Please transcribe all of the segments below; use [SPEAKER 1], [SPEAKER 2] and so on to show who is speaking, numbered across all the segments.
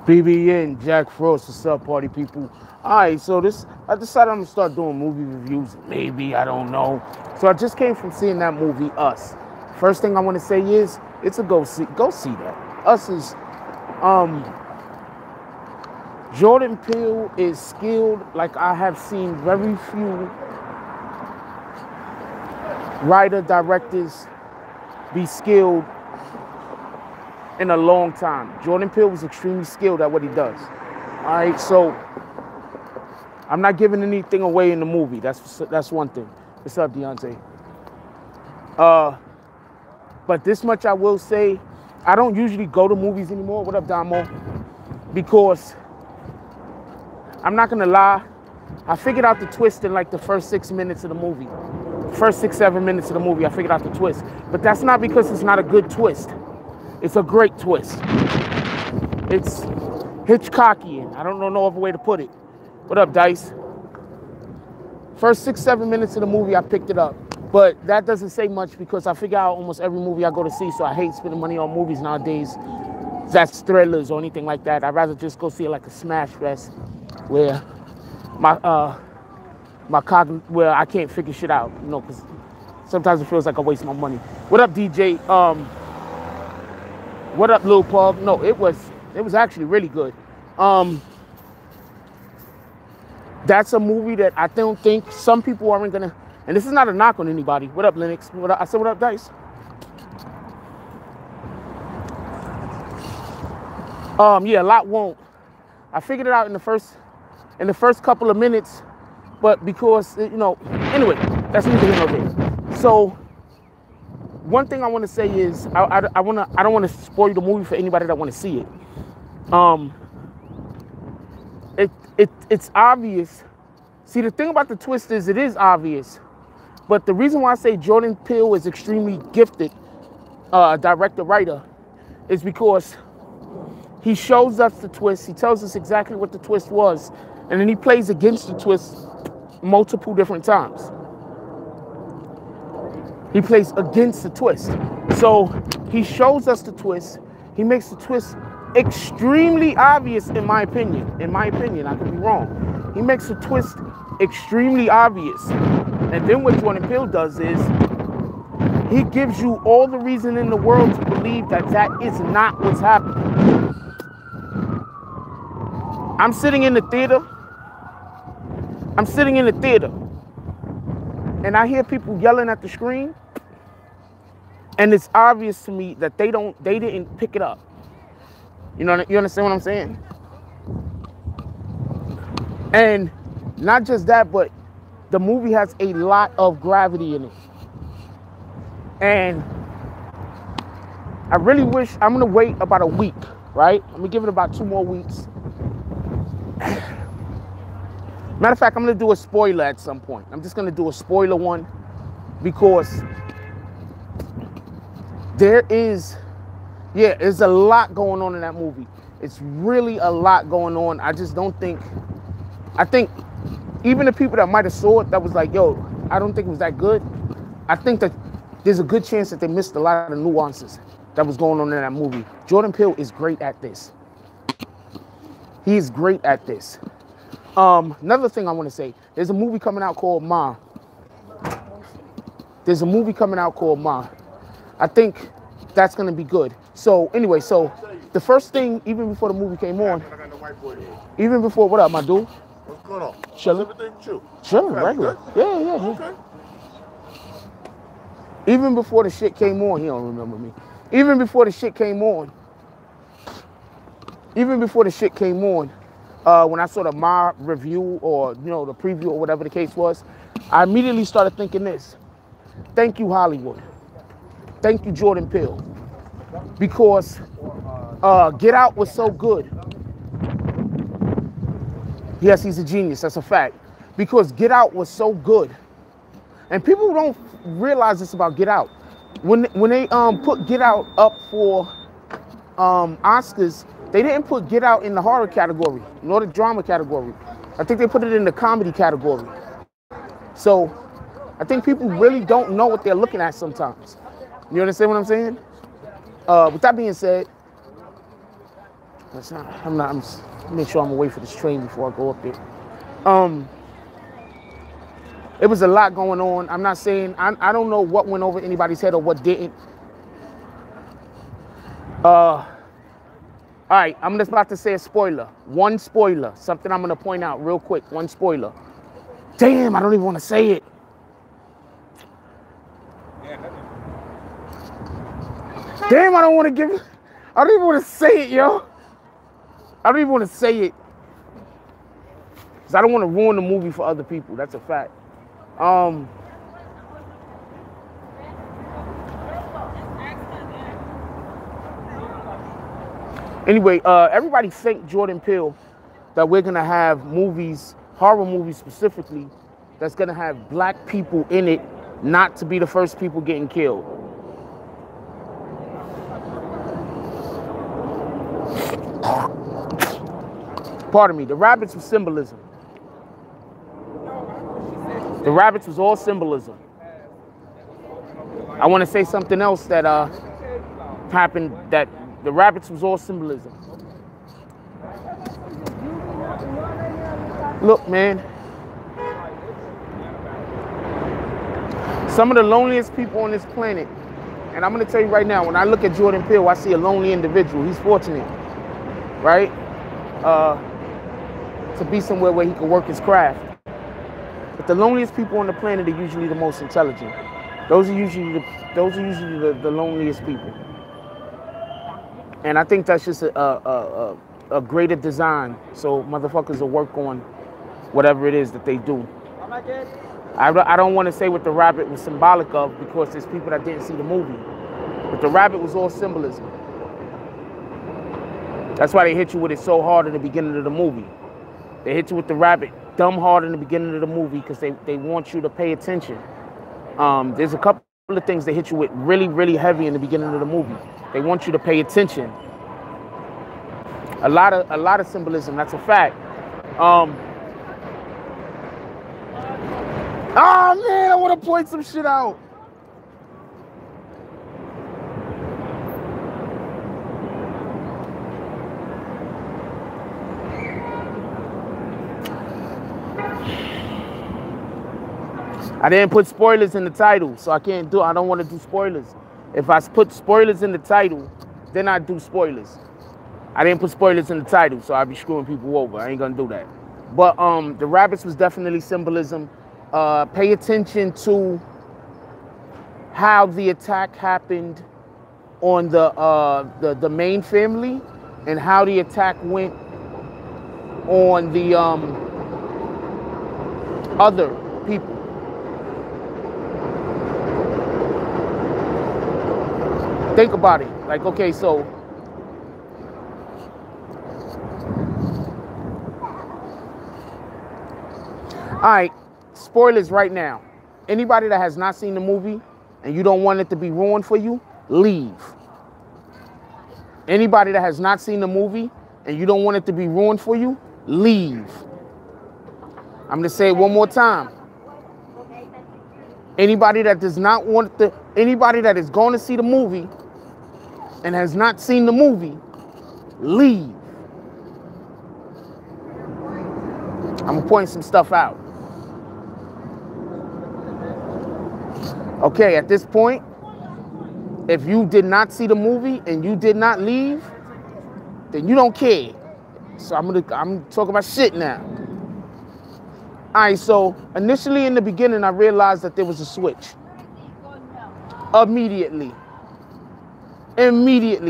[SPEAKER 1] BBN, Jack Frost, what's up, party people? All right, so I decided I'm gonna start doing movie reviews. Maybe, I don't know. So I just came from seeing that movie, Us. First thing I want to say is, it's a go see that. Us is, Jordan Peele is skilled like I have seen very few writer directors be skilled in a long time. Jordan Peele was extremely skilled at what he does. All right, so I'm not giving anything away in the movie. That's one thing. What's up, Deontay? But this much I will say, I don't usually go to movies anymore. What up, Damo? Because I'm not gonna lie, I figured out the twist in like the first 6 minutes of the movie. First 6, 7 minutes of the movie, I figured out the twist. But that's not because it's not a good twist. It's a great twist. It's Hitchcockian. I don't know no other way to put it. What up, Dice? First 6, 7 minutes of the movie, I picked it up. But that doesn't say much because I figure out almost every movie I go to see, so I hate spending money on movies nowadays. That's thrillers or anything like that. I'd rather just go see it like a smash fest where where I can't figure shit out, you know, because sometimes it feels like I waste my money. What up, DJ? What up, Lil Pug? No, it was actually really good. That's a movie that I don't think some people aren't gonna, and this is not a knock on anybody. What up, Linux? I said, what up, Dice? Yeah, a lot won't. I figured it out in the first couple of minutes, but because, you know, anyway, that's neither here nor there. So one thing I want to say is I don't want to spoil the movie for anybody that want to see it. It's obvious. See, the thing about the twist is it is obvious, but the reason why I say Jordan Peele is extremely gifted director writer is because he shows us the twist. He tells us exactly what the twist was, and then he plays against the twist multiple different times. He plays against the twist. So he shows us the twist. He makes the twist extremely obvious, in my opinion. In my opinion, I could be wrong. He makes the twist extremely obvious. And then what Jordan Peele does is he gives you all the reason in the world to believe that that is not what's happening. I'm sitting in the theater. And I hear people yelling at the screen, and it's obvious to me that they didn't pick it up. You understand what I'm saying? And not just that, but the movie has a lot of gravity in it. And I really wish, I'm gonna wait about a week, right? I'm gonna give it about 2 more weeks. Matter of fact, I'm going to do a spoiler at some point. I'm just going to do a spoiler one because there's a lot going on in that movie. It's really a lot going on. I just don't think, I think even the people that might have saw it that was like, yo, I don't think it was that good. I think that there's a good chance that they missed a lot of the nuances that was going on in that movie. Jordan Peele is great at this. He is great at this. Another thing I want to say, there's a movie coming out called Ma. I think that's going to be good. So anyway, so the first thing, even before the movie came on, even before, what up, my dude?
[SPEAKER 2] What's going on?
[SPEAKER 1] Chilling.
[SPEAKER 2] Everything chill.
[SPEAKER 1] Chilling, regular. Yeah.
[SPEAKER 2] Okay.
[SPEAKER 1] Even before the shit came on, he don't remember me. Even before the shit came on, when I saw the Ma review or, you know, the preview or whatever the case was, I immediately started thinking this. Thank you, Hollywood. Thank you, Jordan Peele. Because Get Out was so good. Yes, he's a genius. That's a fact. Because Get Out was so good. And people don't realize this about Get Out. When they put Get Out up for Oscars, they didn't put Get Out in the horror category, nor the drama category. I think they put it in the comedy category. So I think people really don't know what they're looking at sometimes. You understand what I'm saying? With that being said, That's not, I'm make sure I'm away for this train before I go up there. It was a lot going on. I'm not saying, I don't know what went over anybody's head or what didn't. All right, I'm just about to say a spoiler. One spoiler, something I'm gonna point out real quick, one spoiler. Damn, I don't even wanna say it. Damn, I don't wanna give, I don't even wanna say it, yo. I don't even wanna say it. Because I don't wanna ruin the movie for other people, that's a fact. Anyway, everybody thank Jordan Peele that we're gonna have movies, horror movies specifically, that's gonna have black people in it, not to be the first people getting killed. Pardon me, the rabbits was symbolism. The rabbits was all symbolism. I want to say something else that happened, that the rabbits was all symbolism. Look, man. Some of the loneliest people on this planet, and I'm going to tell you right now, when I look at Jordan Peele, I see a lonely individual. He's fortunate, right? To be somewhere where he can work his craft. But the loneliest people on the planet are usually the most intelligent. Those are usually the loneliest people. And I think that's just a greater design, so motherfuckers will work on whatever it is that they do. I don't want to say what the rabbit was symbolic of, because there's people that didn't see the movie. But the rabbit was all symbolism. That's why they hit you with it so hard in the beginning of the movie. They hit you with the rabbit dumb hard in the beginning of the movie because they want you to pay attention. There's a couple of things they hit you with really, really heavy in the beginning of the movie. They want you to pay attention. A lot of symbolism, that's a fact. Oh man, I want to point some shit out. I didn't put spoilers in the title, so I don't want to do spoilers. If I put spoilers in the title, then I do spoilers. I didn't put spoilers in the title, so I'd be screwing people over. I ain't gonna do that. But the rabbits was definitely symbolism. Pay attention to how the attack happened on the main family and how the attack went on the other people. Think about it. Like, okay, so all right, spoilers right now. Anybody that has not seen the movie and you don't want it to be ruined for you, leave. Anybody that has not seen the movie and you don't want it to be ruined for you, leave. I'm gonna say it one more time. Anybody that does not want anybody that is going to see the movie and has not seen the movie, leave. I'm gonna point some stuff out. Okay, at this point, if you did not see the movie and you did not leave, then you don't care. So I'm talking about shit now. All right, so initially in the beginning, I realized that there was a switch. Immediately,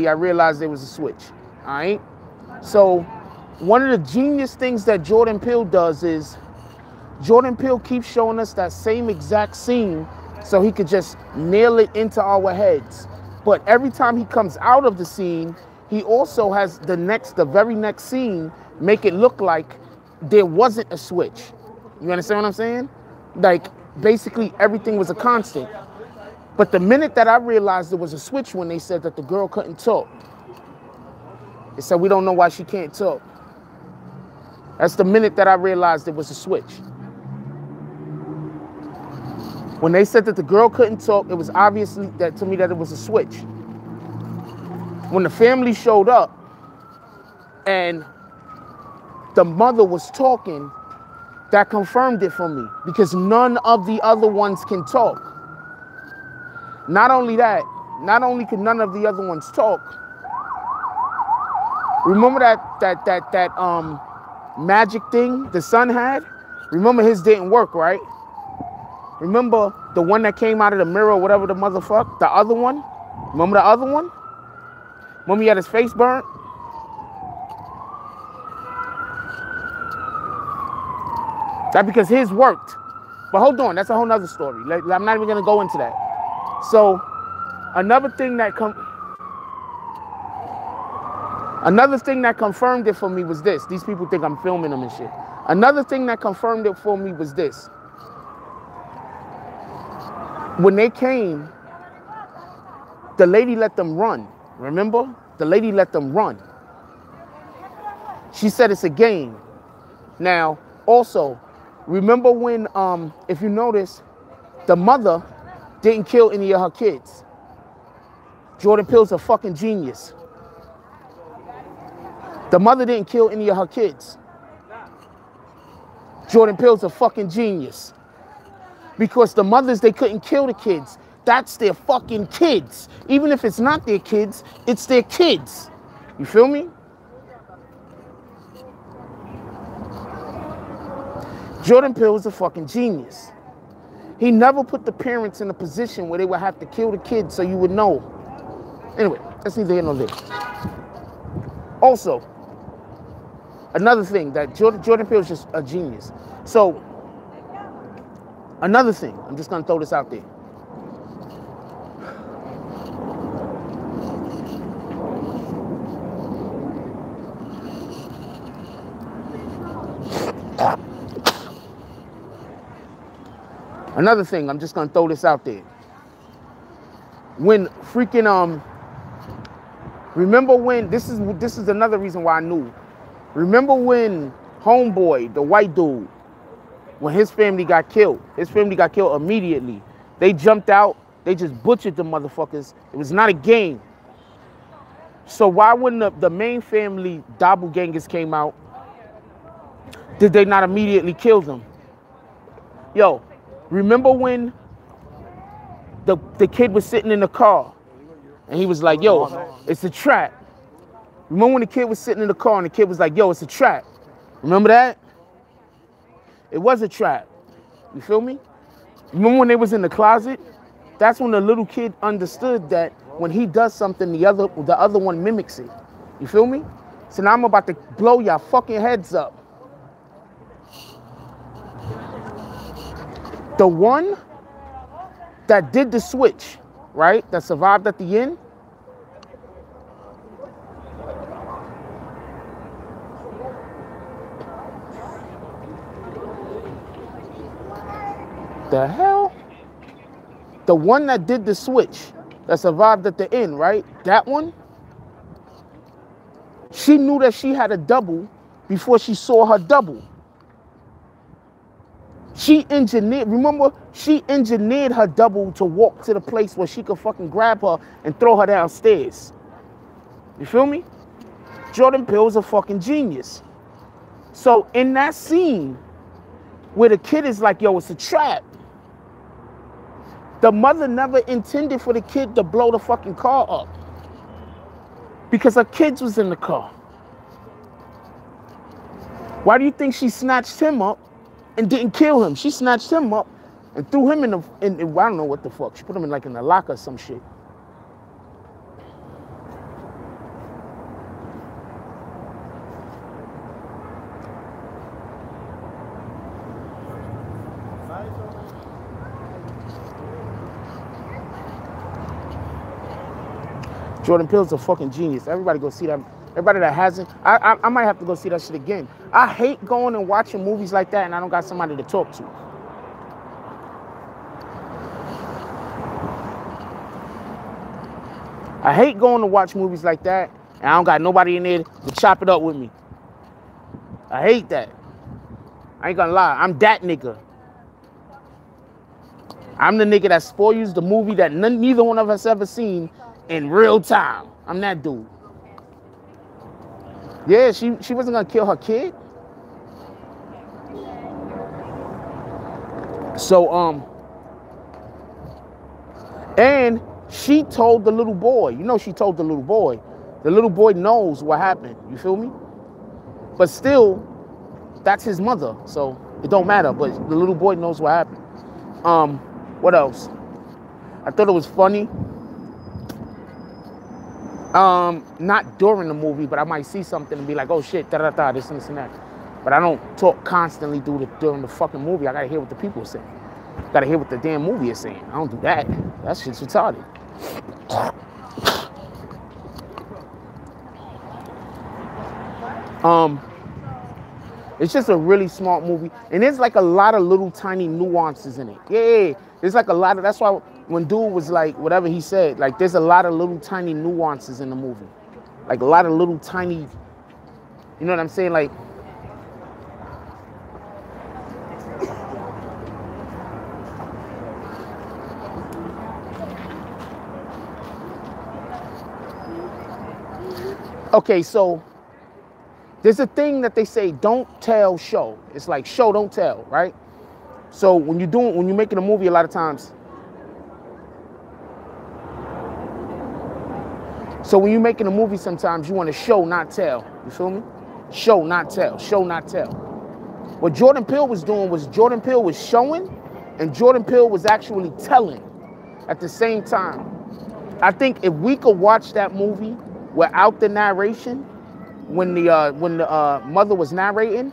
[SPEAKER 1] I realized there was a switch. All right. So one of the genius things that Jordan Peele does is Jordan Peele keeps showing us that same exact scene so he could just nail it into our heads. But every time he comes out of the scene, he also has the very next scene make it look like there wasn't a switch. You understand what I'm saying? Like, basically everything was a constant. But the minute that I realized there was a switch when they said that the girl couldn't talk, they said, we don't know why she can't talk. That's the minute that I realized there was a switch. When they said that the girl couldn't talk, it was obviously that to me that it was a switch. When the family showed up, and the mother was talking, that confirmed it for me, because none of the other ones can talk. Not only that, not only can none of the other ones talk, remember that magic thing the son had? Remember his didn't work, right? Remember the one that came out of the mirror, whatever the motherfucker, the other one? Remember the other one? Remember he had his face burnt? That's because his worked. But hold on, that's a whole nother story. I'm not even gonna go into that. So another thing that confirmed it for me was this. These people think I'm filming them and shit. Another thing that confirmed it for me was this. When they came, the lady let them run. Remember? The lady let them run. She said it's a game. Now, also, remember when, if you notice, the mother didn't kill any of her kids. Jordan Peele's a fucking genius. The mother didn't kill any of her kids. Jordan Peele's a fucking genius. Because the mothers, they couldn't kill the kids. That's their fucking kids. Even if it's not their kids, it's their kids. You feel me? Jordan Peele was a fucking genius. He never put the parents in a position where they would have to kill the kids so you would know. Anyway, that's neither here nor there. Also, another thing that Jordan Peele is just a genius. So, another thing, I'm just gonna throw this out there. Another thing, I'm just gonna throw this out there. When freaking remember when this is another reason why I knew. Remember when Homeboy, the white dude, when his family got killed immediately. They jumped out, they just butchered the motherfuckers. It was not a game. So why wouldn't the main family doppelgangers came out? Did they not immediately kill them? Yo, remember when the kid was sitting in the car and he was like, yo, it's a trap. Remember when the kid was sitting in the car and the kid was like, yo, it's a trap. Remember that? It was a trap. You feel me? Remember when they was in the closet? That's when the little kid understood that when he does something, the other one mimics it. You feel me? So now I'm about to blow y'all fucking heads up. The one that did the switch, right? That survived at the end. The hell? The one that did the switch, that survived at the end, right? That one? She knew that she had a double before she saw her double. She engineered her double to walk to the place where she could fucking grab her and throw her downstairs. You feel me? Jordan Peele's a fucking genius. So in that scene where the kid is like, yo, it's a trap, the mother never intended for the kid to blow the fucking car up because her kids was in the car. Why do you think she snatched him up and didn't kill him? She snatched him up and threw him in I don't know what the fuck. She put him in like in a locker or some shit. Jordan Peele's a fucking genius. Everybody go see that. Everybody that hasn't, I might have to go see that shit again. I hate going and watching movies like that and I don't got somebody to talk to. I hate going to watch movies like that and I don't got nobody in there to chop it up with me. I hate that. I ain't gonna lie, I'm that nigga. I'm the nigga that spoils the movie that neither one of us ever seen in real time. I'm that dude. Yeah, she wasn't gonna kill her kid. So and she told the little boy. You know, she told the little boy. The little boy knows what happened. You feel me? But still, that's his mother, so it don't matter. But the little boy knows what happened. What else? I thought it was funny. Not during the movie, but I might see something and be like, oh shit, da-da-da, this and that. But I don't talk constantly during the fucking movie. I gotta hear what the people are saying. Gotta hear what the damn movie is saying. I don't do that. That shit's retarded. It's just a really smart movie, and there's like a lot of little tiny nuances in it. Yeah, there's like a lot of, that's why when dude was like, whatever he said, like there's a lot of little tiny nuances in the movie. Like a lot of little tiny, you know what I'm saying? Like, okay, so there's a thing that they say, don't tell, show. It's like show, don't tell, right? So when you're making a movie, a lot of times. So when you're making a movie, sometimes you want to show, not tell. You feel me? Show, not tell. Show, not tell. What Jordan Peele was doing was Jordan Peele was showing, and Jordan Peele was actually telling at the same time. I think if we could watch that movie without the narration, when the mother was narrating,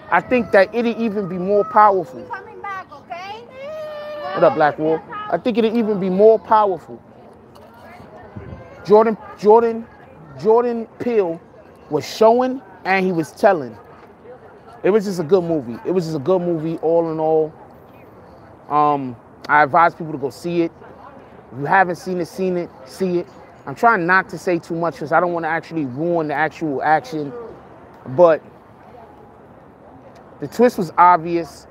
[SPEAKER 1] I think that it'd even be more powerful.
[SPEAKER 2] We're coming back, okay?
[SPEAKER 1] What up, Black Wolf? I think it'd even be more powerful. Jordan Peele was showing and he was telling. It was just a good movie. It was just a good movie all in all. I advise people to go see it. If you haven't seen it, see it. I'm trying not to say too much because I don't want to actually ruin the actual action. But the twist was obvious.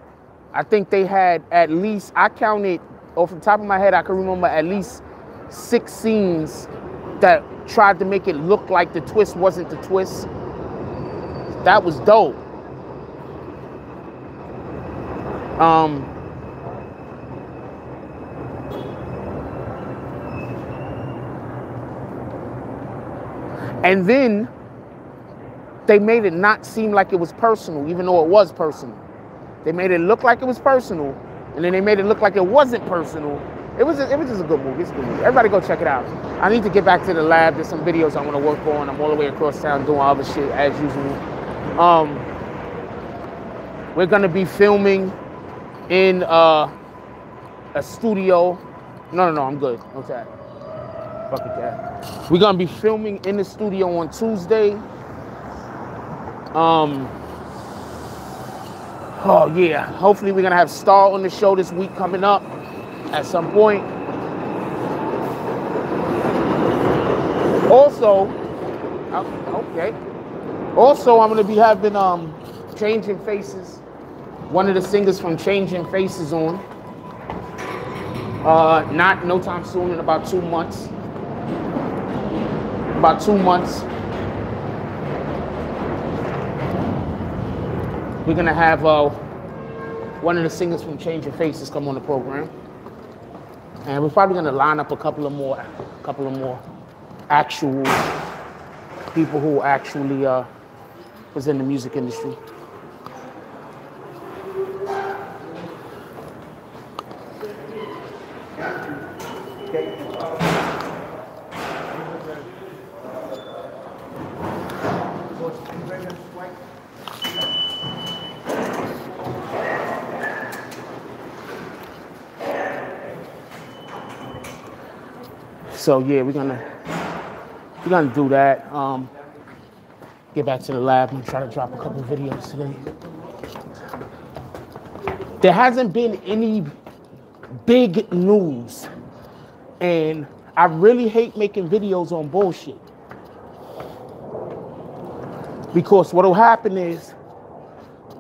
[SPEAKER 1] I think they had at least, I counted off the top of my head, I can remember at least 6 scenes that tried to make it look like the twist wasn't the twist. That was dope. And then they made it not seem like it was personal, even though it was personal. They made it look like it was personal, and then they made it look like it wasn't personal. It was just a good movie. It's a good movie. Everybody go check it out. I need to get back to the lab. There's some videos I want to work on. I'm all the way across town doing other shit as usual. We're gonna be filming in a studio. No, I'm good. No tag. Fuck it, cat. We're gonna be filming in the studio on Tuesday. Oh yeah, hopefully we're gonna have Star on the show this week coming up at some point. Also, okay. Also, I'm gonna be having Changing Faces, one of the singers from Changing Faces on. Not no time soon, in about 2 months. About 2 months. We're gonna have one of the singers from Changing Faces come on the program, and we're probably gonna line up a couple of more actual people who actually was in the music industry. So yeah, we're gonna do that. Get back to the lab and try to drop a couple videos today. There hasn't been any big news, and I really hate making videos on bullshit, because what'll happen is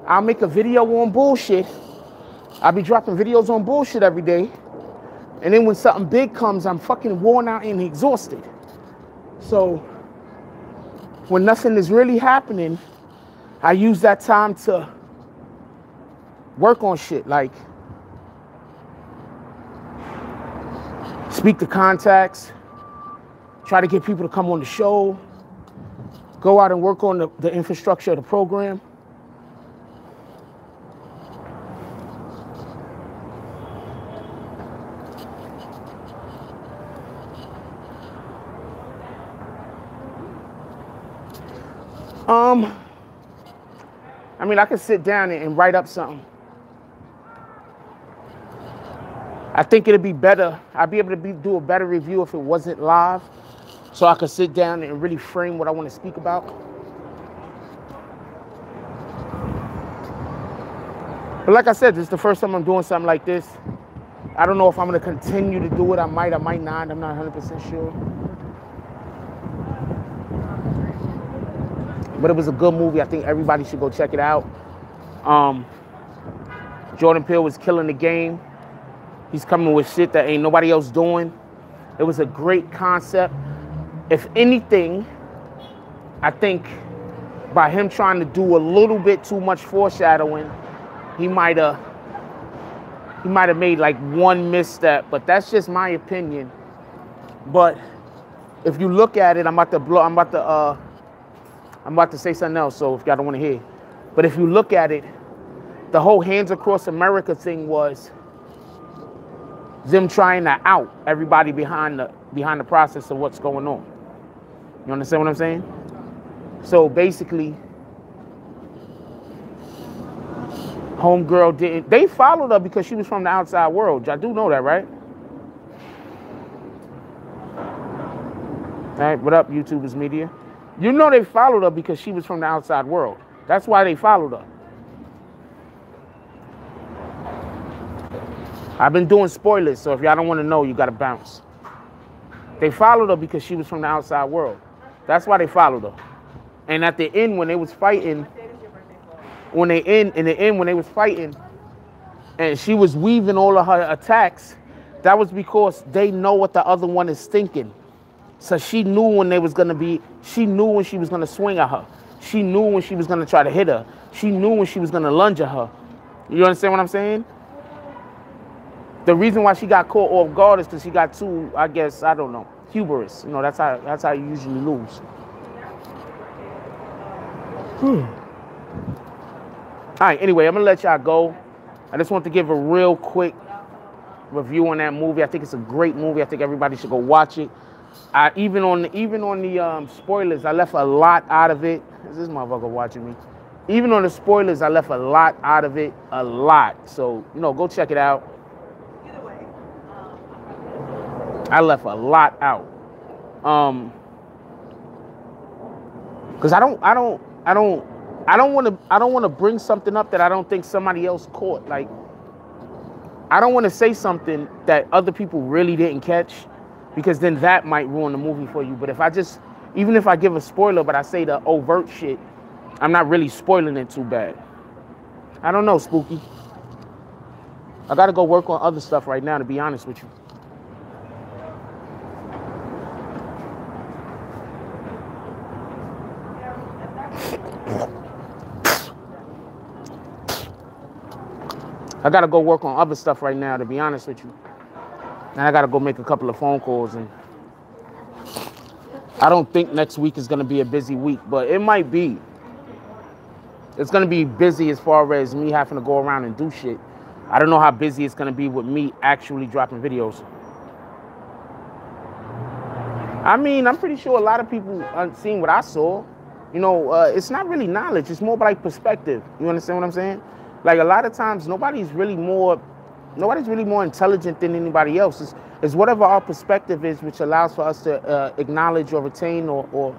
[SPEAKER 1] I'll make a video on bullshit. I'll be dropping videos on bullshit every day. And then when something big comes, I'm fucking worn out and exhausted. So when nothing is really happening, I use that time to work on shit, like speak to contacts, try to get people to come on the show, go out and work on the infrastructure of the program. I mean, I could sit down and write up something. I think it'd be better. I'd be able to do a better review if it wasn't live, so I could sit down and really frame what I want to speak about. But like I said, this is the first time I'm doing something like this. I don't know if I'm going to continue to do it. I might not. I'm not 100% sure. But it was a good movie. I think everybody should go check it out. Jordan Peele was killing the game. He's coming with shit that ain't nobody else doing. It was a great concept. If anything, I think by him trying to do a little bit too much foreshadowing, he might have made like one misstep, but that's just my opinion. But if you look at it, I'm about to say something else, so if y'all don't want to hear. But if you look at it, the whole Hands Across America thing was them trying to out everybody behind the process of what's going on. You understand what I'm saying? So basically, homegirl didn't. They followed her because she was from the outside world. Y'all do know that, right? All right, what up, YouTubers Media? You know they followed her because she was from the outside world. That's why they followed her. I've been doing spoilers, so if y'all don't want to know, you got to bounce. They followed her because she was from the outside world. That's why they followed her. And at the end, when they was fighting, when they was fighting, and she was weaving all of her attacks, that was because they know what the other one is thinking. So she knew when they was gonna be, she knew when she was gonna swing at her. She knew when she was gonna try to hit her. She knew when she was gonna lunge at her. You understand what I'm saying? The reason why she got caught off guard is because she got too, I guess, I don't know, hubris. You know, that's how you usually lose. All right, anyway, I'm gonna let y'all go. I just want to give a real quick review on that movie. I think it's a great movie. I think everybody should go watch it. Even on the spoilers, I left a lot out of it. Is this motherfucker watching me? Even on the spoilers, I left a lot out of it. A lot. So, you know, go check it out. Either way, I left a lot out. Because I don't want to bring something up that I don't think somebody else caught. Like, I don't want to say something that other people really didn't catch, because then that might ruin the movie for you. But if I just, even if I give a spoiler, but I say the overt shit, I'm not really spoiling it too bad. I don't know, Spooky. I got to go work on other stuff right now, to be honest with you. I got to go work on other stuff right now, to be honest with you. And I got to go make a couple of phone calls. And I don't think next week is going to be a busy week, but it might be. It's going to be busy as far as me having to go around and do shit. I don't know how busy it's going to be with me actually dropping videos. I mean, I'm pretty sure a lot of people seen what I saw. You know, it's not really knowledge. It's more like perspective. You understand what I'm saying? Like, a lot of times, nobody's really more intelligent than anybody else. It's whatever our perspective is, which allows for us to acknowledge or retain or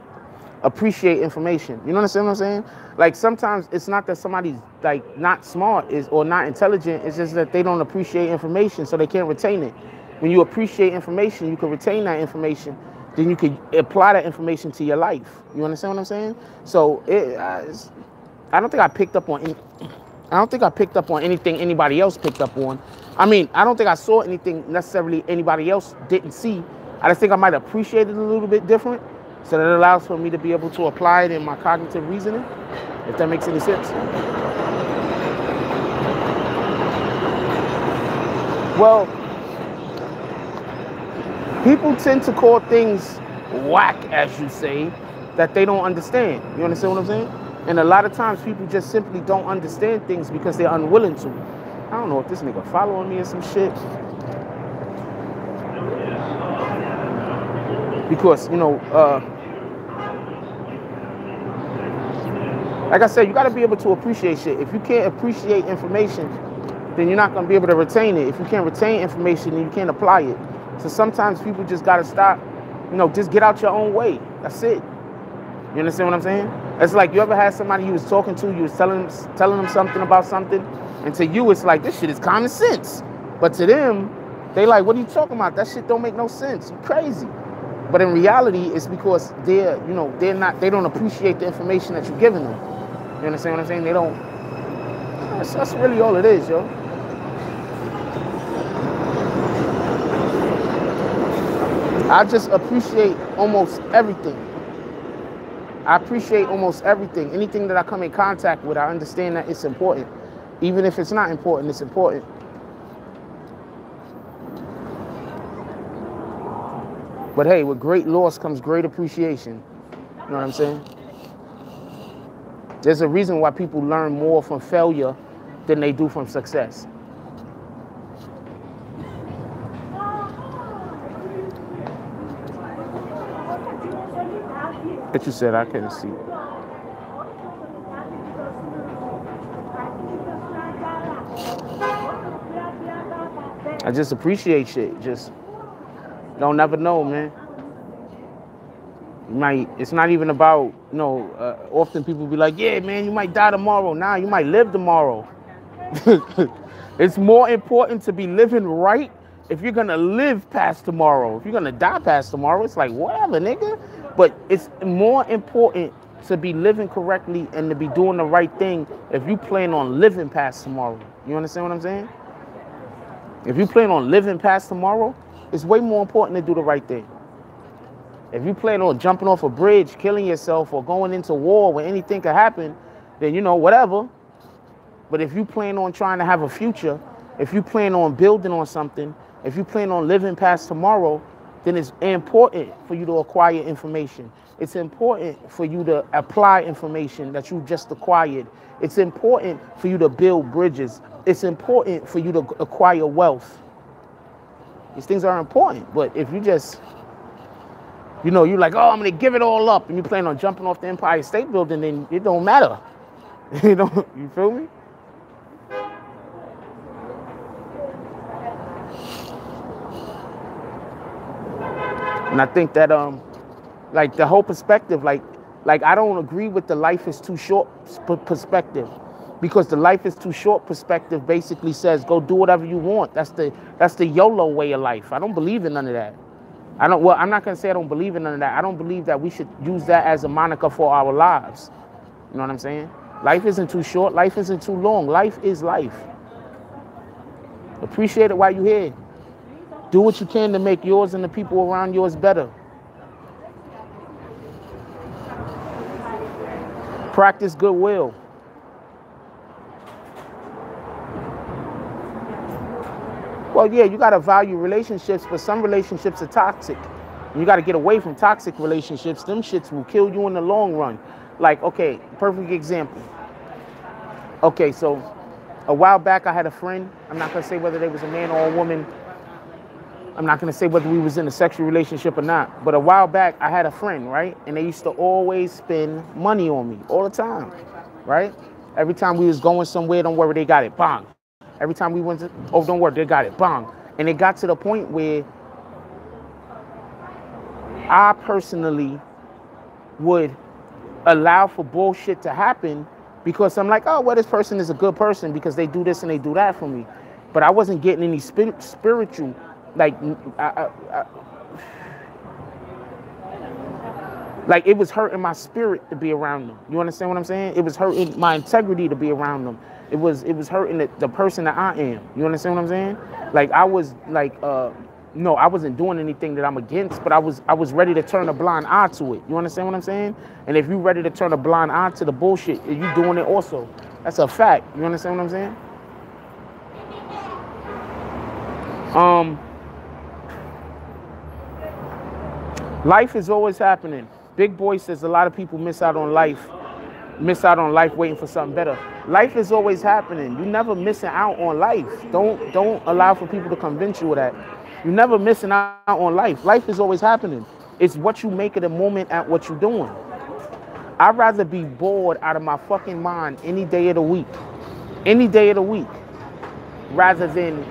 [SPEAKER 1] appreciate information. You understand what I'm saying? Like, sometimes it's not that somebody's like not smart or not intelligent. It's just that they don't appreciate information, so they can't retain it. When you appreciate information, you can retain that information. Then you can apply that information to your life. You understand what I'm saying? So I don't think I picked up on anything anybody else picked up on. I mean, I don't think I saw anything necessarily anybody else didn't see. I just think I might appreciate it a little bit different. So that allows for me to be able to apply it in my cognitive reasoning, if that makes any sense. Well, people tend to call things whack, as you say, that they don't understand. You understand what I'm saying? And a lot of times people just simply don't understand things because they're unwilling to. I don't know if this nigga following me or some shit. Because, you know, like I said, you got to be able to appreciate shit. If you can't appreciate information, then you're not going to be able to retain it. If you can't retain information, then you can't apply it. So sometimes people just got to stop, you know, just get out your own way. That's it. You understand what I'm saying? It's like, you ever had somebody you was talking to, you was telling them something about something, and to you it's like, this shit is common sense. But to them, they like, what are you talking about? That shit don't make no sense. You crazy. But in reality, it's because they don't appreciate the information that you're giving them. You understand what I'm saying? They don't. That's really all it is, yo. I just appreciate almost everything. I appreciate almost everything. Anything that I come in contact with, I understand that it's important. Even if it's not important, it's important. But hey, with great loss comes great appreciation. You know what I'm saying? There's a reason why people learn more from failure than they do from success. What you said, I couldn't see. I just appreciate shit. Just don't never know, man. It's not even about, you know, often people be like, yeah, man, you might die tomorrow. Nah, you might live tomorrow. It's more important to be living right if you're going to live past tomorrow. If you're going to die past tomorrow, it's like, whatever, nigga. But it's more important to be living correctly and to be doing the right thing if you plan on living past tomorrow. You understand what I'm saying? If you plan on living past tomorrow, it's way more important to do the right thing. If you plan on jumping off a bridge, killing yourself, or going into war where anything could happen, then, you know, whatever. But if you plan on trying to have a future, if you plan on building on something, if you plan on living past tomorrow, then it's important for you to acquire information. It's important for you to apply information that you just acquired. It's important for you to build bridges. It's important for you to acquire wealth. These things are important. But if you just, you know, you're like, oh, I'm going to give it all up, and you plan on jumping off the Empire State Building, then it don't matter. You feel me? And I think that, like, the whole perspective, like I don't agree with the life is too short perspective, because the life is too short perspective basically says go do whatever you want. That's the YOLO way of life. I don't believe in none of that. Well, I'm not gonna say I don't believe in none of that. I don't believe that we should use that as a moniker for our lives. You know what I'm saying? Life isn't too short. Life isn't too long. Life is life. Appreciate it while you're here. Do what you can to make yours and the people around yours better. Practice goodwill. Well, yeah, you got to value relationships, but some relationships are toxic. You got to get away from toxic relationships. Them shits will kill you in the long run. Like, okay, perfect example. Okay, so a while back I had a friend. I'm not going to say whether they was a man or a woman. I'm not going to say whether we was in a sexual relationship or not. But a while back I had a friend, right? And they used to always spend money on me all the time, right? Every time we was going somewhere, don't worry, they got it, bang. Every time we went to, oh, don't worry, they got it, bang. And it got to the point where I personally would allow for bullshit to happen because I'm like, oh, well, this person is a good person because they do this and they do that for me. But I wasn't getting any spiritual, like, like it was hurting my spirit to be around them. You understand what I'm saying? It was hurting my integrity to be around them. It was hurting the person that I am. You understand what I'm saying? Like I was like no, I wasn't doing anything that I'm against, but I was ready to turn a blind eye to it. You understand what I'm saying? And if you're ready to turn a blind eye to the bullshit, you doing it also. That's a fact. You understand what I'm saying? Life is always happening. Big Boy says a lot of people miss out on life waiting for something better. Life is always happening. You never missing out on life. Don't allow for people to convince you of that. You're never missing out on life. Life is always happening. It's what you make of the moment at what you're doing. I'd rather be bored out of my fucking mind any day of the week. Any day of the week. Rather than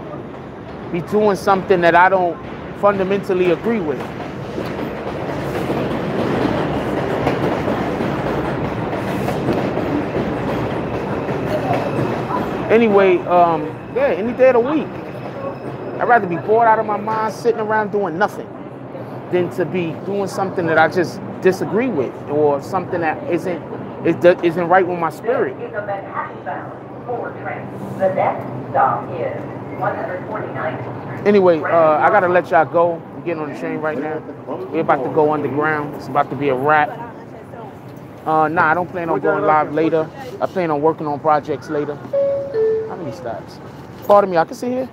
[SPEAKER 1] be doing something that I don't fundamentally agree with. Anyway, yeah, any day of the week. I'd rather be bored out of my mind sitting around doing nothing than to be doing something that I just disagree with or something that isn't right with my spirit. Anyway, I gotta let y'all go. I'm getting on the train right now. We're about to go underground. It's about to be a wrap. Nah, I don't plan on going live later. I plan on working on projects later. How many stops? Pardon me, I can sit here.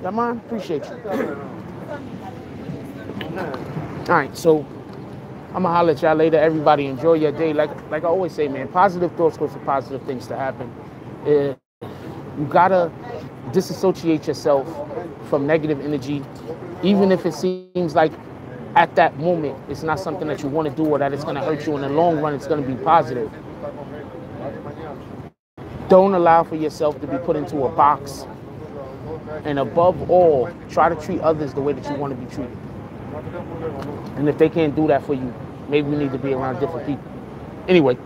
[SPEAKER 1] Y'all mind? Appreciate you. All right, so I'm gonna holler at y'all later. Everybody enjoy your day. Like I always say, man, positive thoughts cause for positive things to happen. You gotta disassociate yourself from negative energy, even if it seems like at that moment it's not something that you want to do or that it's gonna hurt you in the long run. It's gonna be positive. Don't allow for yourself to be put into a box. And above all, try to treat others the way that you want to be treated. And if they can't do that for you, maybe we need to be around different people. Anyway.